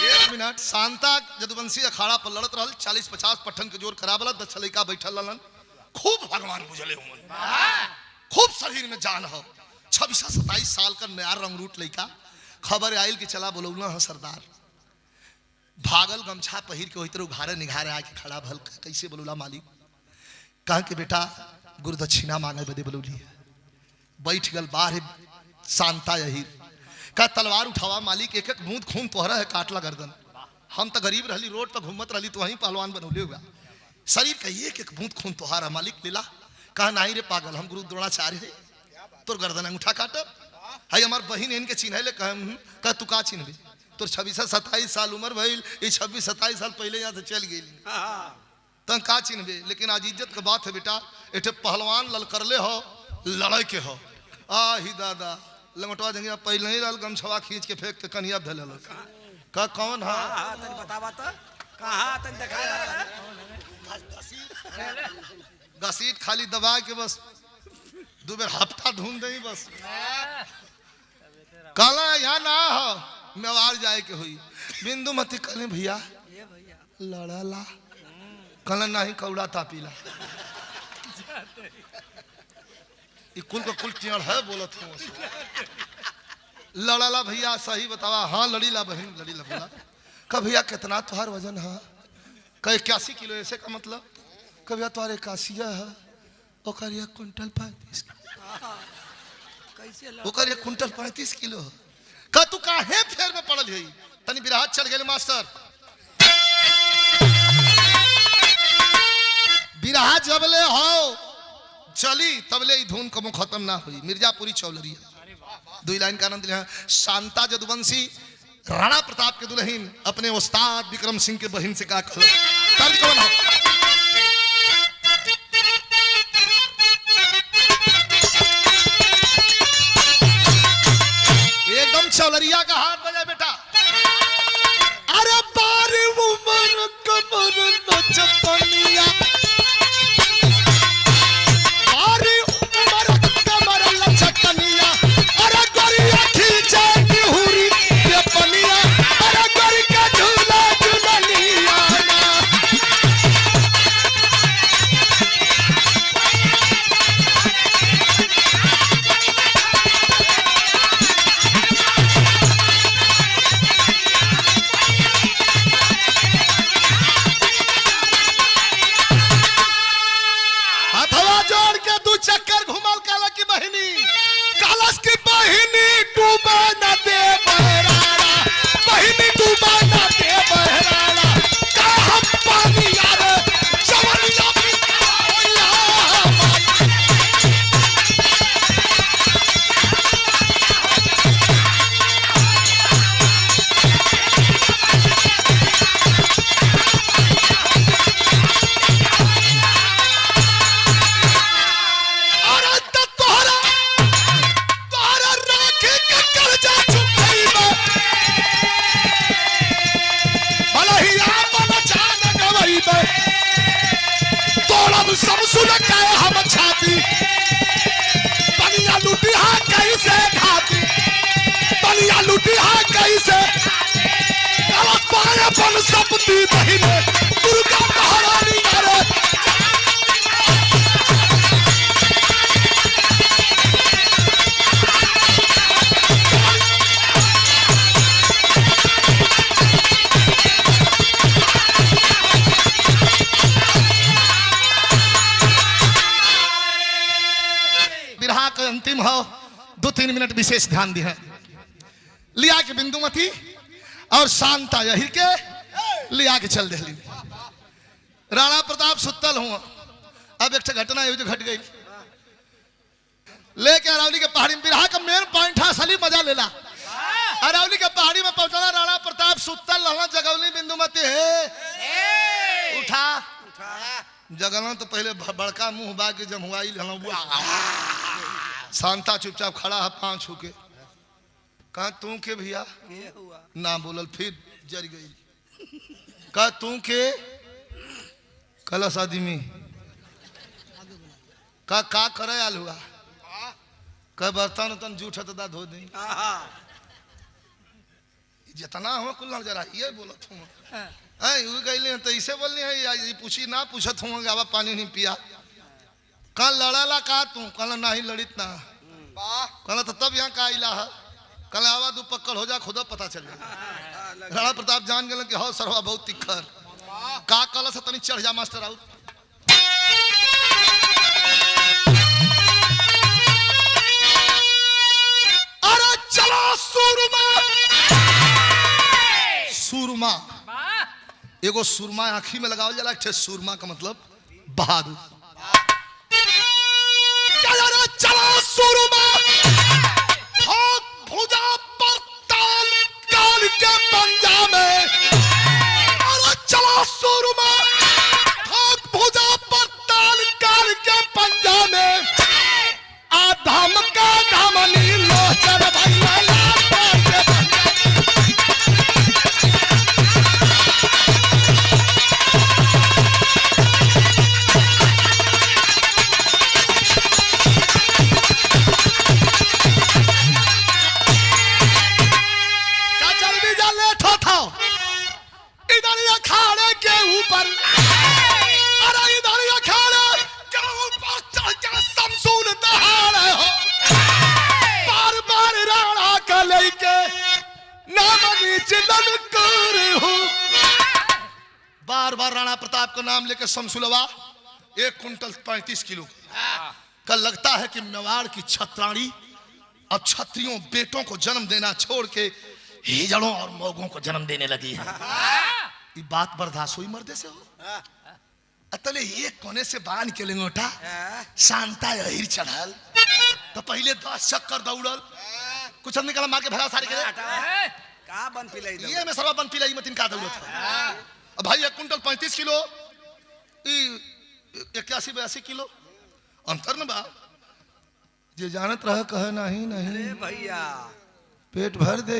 Speaker 1: 1 मिनट शांता जदुवंशी अखाड़ा पर लड़त रहल 40-50 पट्ठन के जोर करावला 10 लड़का बैठल रहलन खूब भगवान बुझले हुमन खूब शरीर में जान हो 26-27 साल का नया रंगरूट लड़का खबर आइल कि चला बोलौना है सरदार भागल गमछा पहिर के वही तरह उघारे निघारे आके खड़ा भल कैसे बोलूला मालिक कहा कि बेटा गुरुदक्षिणा मांगे बदे बोलूली बैठ गल बाहर शांता यही का तलवार उठावा मालिक एक एक बूंद खून तोहरा है काटला गर्दन हम तो गरीब रहली रोड पर घूमत रहली तो वहीं पहलवान बनौले हुआ शरीर का एक एक बूंद खून तोहारा मालिक लीला कहा नहीं रे पागल हम गुरु द्रोणाचार्य है तोर गर्दन अंगूठा काटब हाई हमार बहन इनके चिन्ह ले कह तू का चिन्ह तो 26-27 साल उम्र भइल, ये 26-27 साल पहले यहाँ से चल गई तंग का चिन्हबे। लेकिन आज इज्जत के बात है बेटा, एठे पहलवान ललकरले हो, लड़ाई के हो। ही दादा लंगटवा जंगिया पहले ही लाल गमछवा खींच के फेंक के कन्हिया धले का कौन है?
Speaker 2: तन बतावा तो कहां तन देखा
Speaker 1: घसीट खाली दबा के बस 2 बेर हफ्ता ढूंढ दई बस। काला यहाँ ना हो, मेवाड़ जाए के हुई। बिंदुमती कहले भैया लड़ाला, कहला नहीं कौड़ा तापीला। कुल को कुल टियाड़ है बोलत हूँ। लड़ाला भैया सही बतावा। हाँ लड़ीला बहन लड़ीला। बोला कब भैया कितना तुम्हार वजन है? कह 81 किलो। ऐसे का मतलब कब भैया तुम्हारे 81 है? ओकर 1 कुंटल 35
Speaker 2: कैसे
Speaker 1: ओकर 1 कुंटल 35 किलो। का तू काहे फेर में पड़ल है? तनी बिरहात चल गेले मास्टर। बिरहा जबले हो चली तबले ई धुन कबो खत्म ना हुई। मिर्जापुरी चौलरिया 2 लाइन का आनंद लिया। शांता जदुवंशी राणा प्रताप के दुल्हन अपने उस्ताद विक्रम सिंह के बहन से का कहलो। तर्ज कौन हो? एकदम चौलरिया का हाथ बजाए बेटा। अरे बारी उमर कमर नचपनिया, बारी उमर कमर नचपनिया, अरे गोरिया खींचे की हुरी ये पनिया, अरे गोरी का झूला झूलनिया ना। हथवा जोड़ के 2 चक्कर घुमल काला की बहिनी, कालस की बहिनी डूबा न दे बहराड़ा, बहिनी डूबा न दे बहराड़ा। का हम पानी यार जवनिया बिताया। अरे तो तोहरा तोहरा राखे के कर्जा चुकाईबा, भलहिया मन जान गवाईबा। तोड़ब सब सुन के हम छाती, बनिया लुटिया कैसे खाती, बनिया लुटिया कैसे गलत पाए बन सबती बहिने दुर्गा महारानी अरे। बिरहा का अंतिम हो 2-3 मिनट विशेष ध्यान दी है। लिया के बिंदुमती और शांता यही के लिया के चल देली। राणा प्रताप सुतल हुआ। अब एक घटना जो घट गई लेके अरावली के पहाड़ी में। बिरहा का मेन पॉइंट है असली मजा लेला। अरावली के पहाड़ी में पहुंचना, राणा प्रताप सुतल रहना, जगवली बिंदुमती हे उठा जगना तो पहले बड़का मुंह बा के जमुआई शांता चुपचाप खड़ा है 5 छू के। कहा तू के भैया ना बोलल, फिर जर गई। कहा तू के कलश आदमी का करे आल हुआ। कह बर्तन उतन जूठ दा धो दी। जितना हो कुल जरा ये बोलत हूँ गईले तो इसे बोलनी है पूछी ना पूछत हूँ गावा पानी नहीं पिया। कल लड़ाला का तू? कल नहीं लड़ित ना। कल तो तब यहाँ का इला है। कल आवा 2 पक्कड़ हो जा खुदा पता चल जाए। राणा प्रताप जान गए कि हो सरवा बहुत तिखर। का कल से तनी चढ़ जा मास्टर आउट। अरे चलो सूरमा। सूरमा एगो सुरमा आँखी में लगावल जाला। सुरमा का मतलब बहादुर। चलो सुरमा भुजा पर ताल काल के बार बार राणा प्रताप का नाम लेकर शमसुलवा 1 कुंटल 35 किलो का लगता है कि मेवाड़ की छत्राणी अब छत्रियों बेटों को जन्म देना छोड़ के हिजड़ों और मोगों को जन्म देने लगी है। ये बात बर्दाश्त हुई मर्दे से हो? अतले एक कोने से बांध के लेंगोटा शांता अहिर चढ़ल तो पहले 10 चक्कर दौड़ल कुछ निकला मार के भरा सारे के
Speaker 2: का बन पिलाई दो
Speaker 1: ये में सरवा बन पिलाई मतिन का दौड़त अब भाई 1 कुंटल 35 किलो 81-82 किलो अंतर न बा जे जानत रह कहे नहीं नहीं
Speaker 2: भैया
Speaker 1: पेट भर दे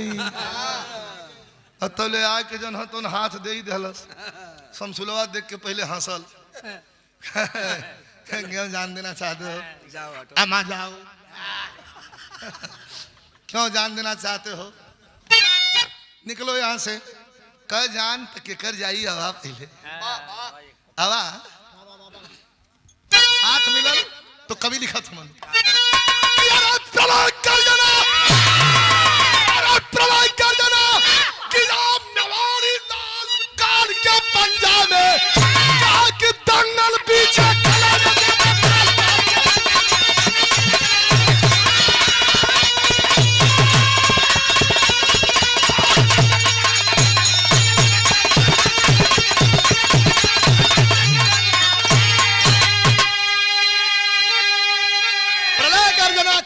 Speaker 1: अतले आके जन हतन हाथ दे देहलस शमसुलवा देख के पहले हंसल क्यों जान देना चाहते हो?
Speaker 2: जाओ हटो
Speaker 1: अम्मा जाओ क्यों जान देना चाहते हो? निकलो यहाँ से कह जान तो के कर जाइए हवा पहले हवा हाथ मिलल तो कभी लिखा था मन प्रलय कर देना कि आप नवारी लाल काल के पंजा में कि दंगल पीछे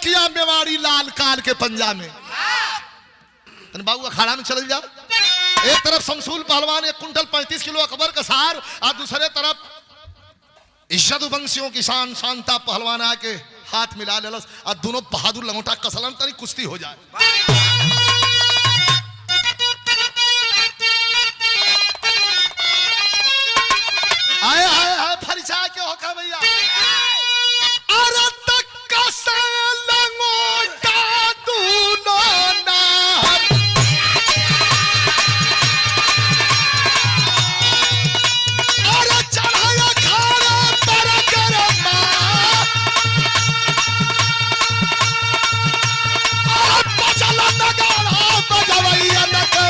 Speaker 1: किया मेवाड़ी लाल काल के पंजा में बाबू अखाड़ा में चल जाओ। एक तरफ शमसूल पहलवान 1 कुंटल 35 किलो अकबर का सार और दूसरे तरफ यदुवंशियों की शान शांता पहलवान आके हाथ मिला लेलस और दोनों बहादुर लंगोटा कसलन तरी कुश्ती हो जाए। आए आए आए फरिचा के होका भैया अरे तक कसे लंगोटा दोनों नार अरे चढ़ाया खाना पर गरमा अरे बचला नगाड़ा बजवैया नके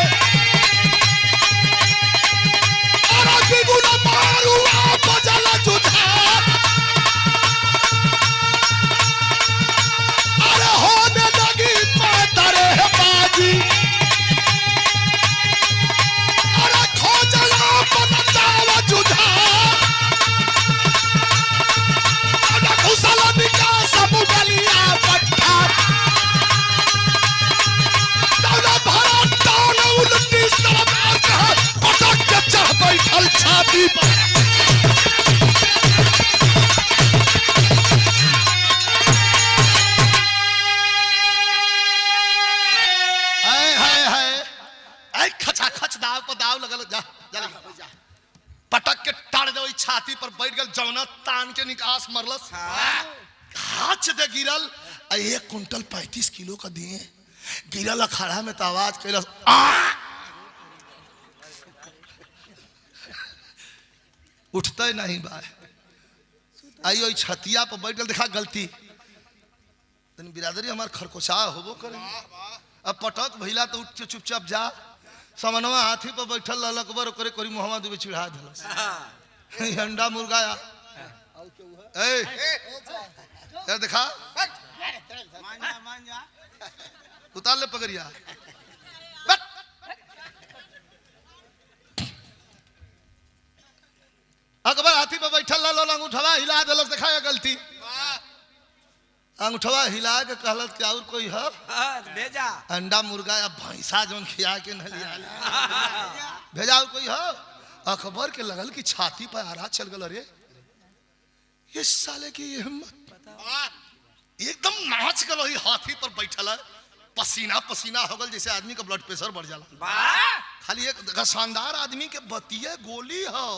Speaker 1: अरे बिगुना मारू बचला जुझा होने लगी पातरे बाजी अरे खोजला बनतावा जुझा अरे घुसला निकास मुगलिया पट्टा दौला भरा टान उल्टी सरदार कहा पटक के चढ़ बैठल छाती पर दाव लगल जा जा पटक के टाड़ दे छाती पर बैठ गल जौना तान के निकास मरलस हाथ दे गिरल 1 कुंटल 35 किलो का दिए गिरल अखाड़ा में तो आवाज कैलस उठते नहीं बा आइयो छतिया पर बैठ गल देखा गलती तनी बिरादरी हमार खरकोचा होबो करे अब पटक भइला तो उठ के चुपचाप जा समनवा हाथी पर बैठल रहल अकबर ओकरे कोरी मुहम्मद दुबे चिढ़ा देलस अंडा मुर्गा ए यार देखा मान जा उतार ले पगड़िया अकबर हाथी पर बैठल रहल अंगूठवा हिला देलस देखा गलती अंगूठवा हिला के कहलत कि और कोई है
Speaker 2: भेजा
Speaker 1: अंडा मुर्गा या भैंसा जोन खिया के न लिया भेजा और कोई है अकबर के लगल कि छाती पर आरा चल गल अरे ये साले की ये हिम्मत एकदम नाच गल ही हाथी पर बैठल है पसीना पसीना हो गल जैसे आदमी का ब्लड प्रेशर बढ़ जाला खाली एक शानदार आदमी के बतिये गोली हो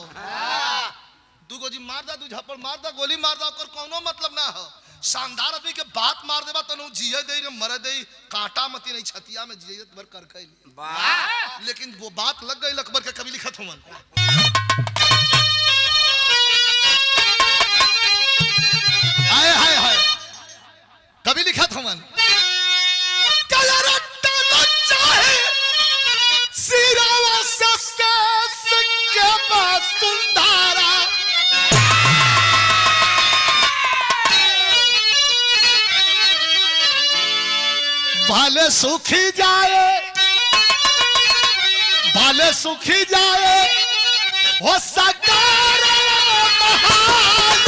Speaker 1: दूगो जी मार दा दू झपड़ मार दा गोली मार दा ओकर कोनो मतलब ना हो शानदार आदमी के बात मार देबा तनु जिए दे रे मरे दे कांटा मती नहीं छतिया में जियत भर कर खैली लेकिन वो बात लग गई अकबर के कभी लिखत हुमन आए हाय हाय कभी लिखत हुमन चाहे भाले सूखी जाए, भाले सूखी जाए हो सकार महान।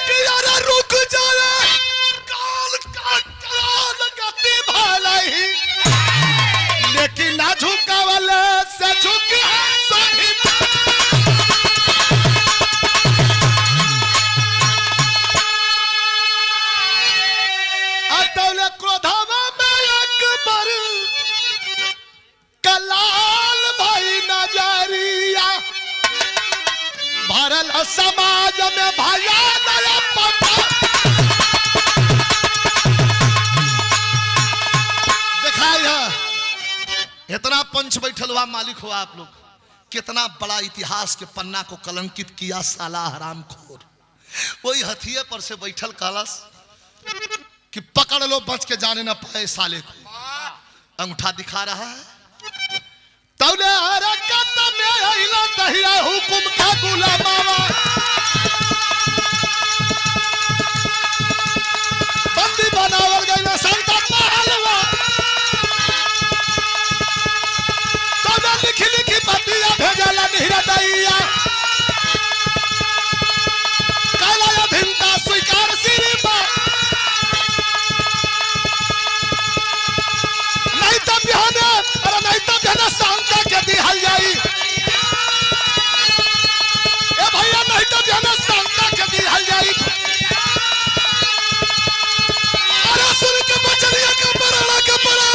Speaker 1: कियारा रुक जाए काल का कराल गति भलाई, लेकिन ना झुकावले से झुकी सभी। अतौले क्रोधवा में अकबर कलाल भाई नजरिया, भरल समाज में भया नया पता। दिखाई है इतना पंच बैठल हुआ मालिक हुआ आप लोग, कितना बड़ा इतिहास के पन्ना को कलंकित किया साला हरामखोर। वही हथिये पर से बैठल कालस कि पकड़ लो बच के जाने न पाए साले को, अंगूठा दिखा रहा है। तौले हरकत में आइला तहिया हुकुम का गुलामावा, बंदी बनावल गइला संता पहलवा। तौले लिखी लिखी पतिया भेजला निहरा दैया, काला भिंता स्वीकार सिरिबा। अरे नहीं तो बिहान सांता के दिहल जाई, ए भैया नहीं तो बिहान सांता के दिहल जाई। अरे सुन के बचलिया के पराला के परा।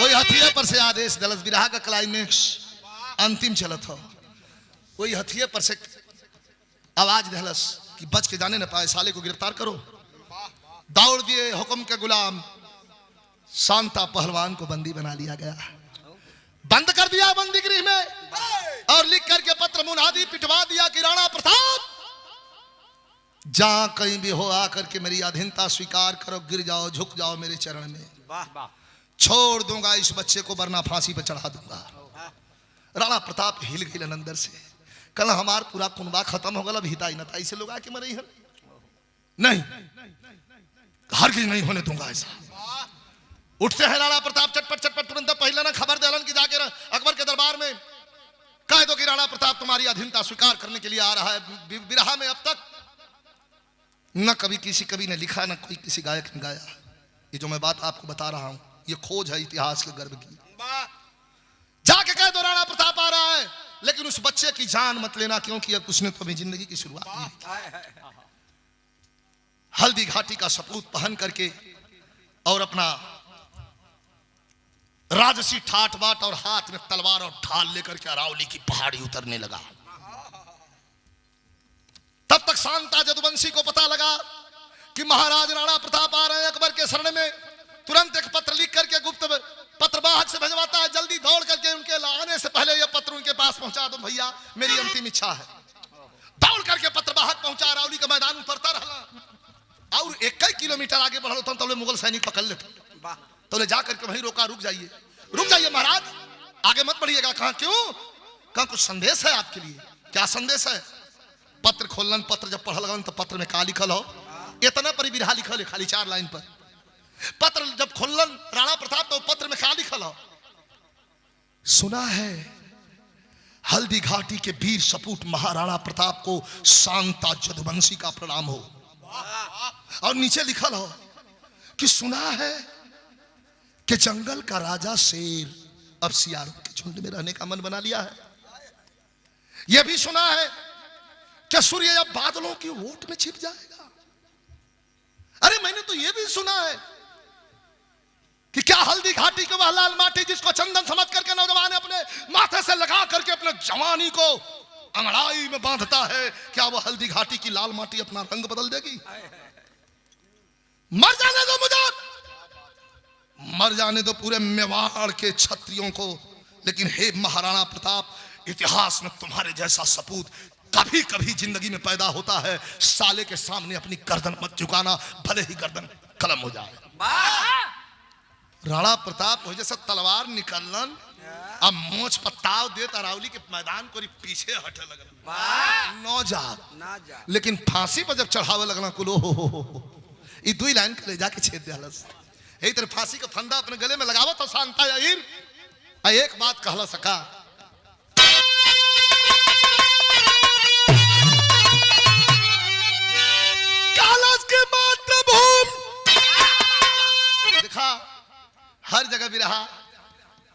Speaker 1: वही हथिये पर से आदेश दलस विरहा का क्लाइमेक्स अंतिम चलत हो। वही हथिये पर से आवाज दहलस कि बच के जाने न पाए साले को गिरफ्तार करो। दौड़ दिए हुक्म के गुलाम, शांता पहलवान को बंदी बना लिया गया, बंद कर दिया बंदी गृह में और लिख करके पत्र मुनादी पिटवा दिया कि राणा प्रताप जहां कहीं भी हो आकर के मेरी अधीनता स्वीकार करो, गिर जाओ झुक जाओ मेरे चरण में, छोड़ दूंगा इस बच्चे को वरना फांसी पर चढ़ा दूंगा। राणा प्रताप हिल गए अंदर से, कल हमार पूरा कुनबा खत्म हो गया, हिताई नताई से लोग आके मरे हैं। नहीं, हर चीज नहीं होने दूंगा ऐसा। उठते हैं राणा प्रताप चटपट चटपट, तुरंत पहले ना खबर देलन कि जाके अकबर के दरबार में कह दो कि राणा प्रताप तुम्हारी अधीनता स्वीकार करने के लिए आ रहा है। बिरहा में अब तक न कभी किसी कवि ने लिखा, न कोई किसी गायक ने गाया। ये जो मैं बात आपको बता रहा हूं ये खोज है इतिहास के गर्भ की। जाके कह दो राणा प्रताप आ रहा है, लेकिन उस बच्चे की जान मत लेना, क्योंकि अब उसने तो अपनी जिंदगी की शुरुआत की। हल्दी घाटी का सपूत पहन करके और अपना राजसी ठाट बाट और हाथ में तलवार और ढाल लेकर के अरावली की पहाड़ी उतरने लगा। तब तक शांता जदुवंशी को पता लगा कि महाराज राणा प्रताप आ रहे हैं अकबर के शरण में। तुरंत एक पत्र लिख करके गुप्त पत्रवाहक से भिजवाता है, जल्दी दौड़ करके उनके आने से पहले यह पत्र उनके पास पहुंचा दो भैया, मेरी अंतिम इच्छा है। दौड़ करके पत्रवाहक पहुंचा, अरावली का मैदान उतरता रहा और 1 किलोमीटर आगे बढ़ होता तो मुगल सैनिक पकड़ लेते। तो ले जाकर के वहीं रोका, रुक जाइए महाराज, आगे मत बढ़िएगा। कहा क्यों? कहा कुछ संदेश है आपके लिए। क्या संदेश है? पत्र खोलन, पत्र जब पढ़ लगन तो पत्र में का लिखल हो, इतना पर बिरहा लिखल है खाली 4 लाइन पर। पत्र जब खोलन राणा प्रताप तो पत्र में क्या लिखल हो, सुना है हल्दी घाटी के वीर सपूत महाराणा प्रताप को शांता जदुवंशी का प्रणाम हो। और नीचे लिखल हो कि सुना है कि जंगल का राजा शेर अब सियारों के झुंड में रहने का मन बना लिया है। यह भी सुना है कि सूर्य अब बादलों की ओट में छिप जाएगा। अरे मैंने तो यह भी सुना है कि क्या हल्दी घाटी के वह लाल माटी जिसको चंदन समझ करके नौजवान अपने माथे से लगा करके अपने जवानी को अंगड़ाई में बांधता है, क्या वो हल्दी घाटी की लाल माटी अपना रंग बदल देगी? मर जाने दो मुझे, मर जाने दो पूरे मेवाड़ के क्षत्रियों को, लेकिन हे महाराणा प्रताप, इतिहास में तुम्हारे जैसा सपूत कभी कभी जिंदगी में पैदा होता है। साले के सामने अपनी गर्दन मत झुकाना, भले ही गर्दन कलम हो जाए। राणा प्रताप हो जैसा तलवार निकलन अब मोच पत्ताव दे अरावली के मैदान को पीछे हटे लगल नौ जा
Speaker 2: ना जा
Speaker 1: लेकिन फांसी पर जब चढ़ावे लगना कुलो ये दुई लाइन के ले जाके छेद दियालस यही तरह फांसी का फंदा अपने गले में लगावत तो शांता यार एक बात कहला सका कालस के मातृभूमि देखा हर जगह भी रहा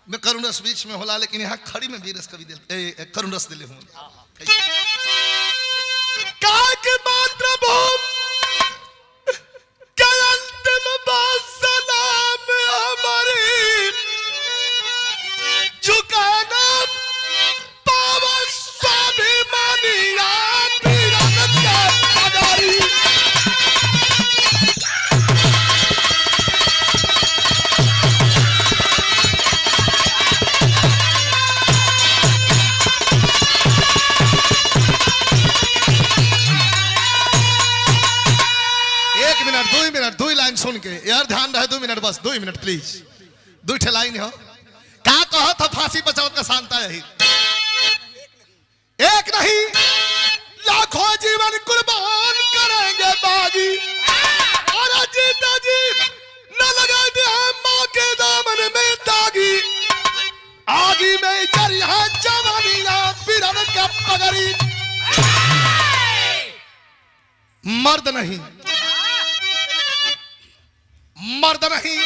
Speaker 1: मैं करुण रस बीच में होला लेकिन यहाँ खड़ी में भी रस कभी दिल करुण रस दिले हूँ के मातृभूमि के अंतिम सलाम हमारी झुकाना पावन स्वाभिमानिया पीरन का पगारी दो लाइन सुन के यार ध्यान रहे 2 मिनट बस 2 मिनट प्लीज 2 ठे लाइन हो क्या कहो था फांसी पर चढ़ का शांता यही एक नहीं लाखों जीवन कुर्बान करेंगे बागी और जीता जी न लगा दे मां के दामन में दागी आगी में चल यहाँ जवानियां पीरन का पगड़ी मर्द नहीं मर्द नहीं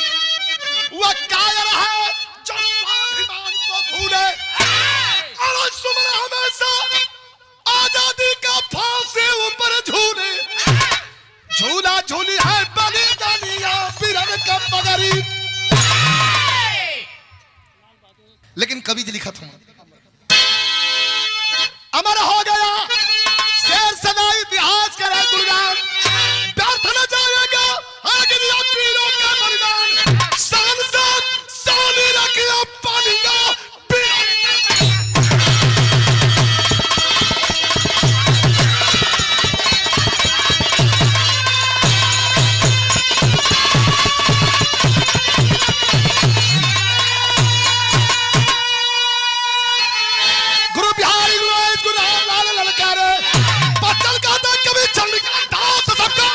Speaker 1: वह कायर है जो स्वाभिमान को भूले और सुमन हमेशा आजादी का फांसी ऊपर झूले झूला झूली है बनी जानिया पीरन का पगड़ी लेकिन कवि जी लिखा था अमर हो गया शेर सदा इतिहास का गुणगान व्यर्थ न जाएगा पीरों का बलिदान सांसद सानी रखिया पानिया गुरु बिहारी गुरु लाल ललकारे पत्तल का था कभी चल दास सबका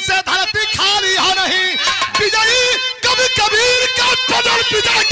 Speaker 1: से धरती खाली हो नहीं विजयी कभी कबीर का बदल विजय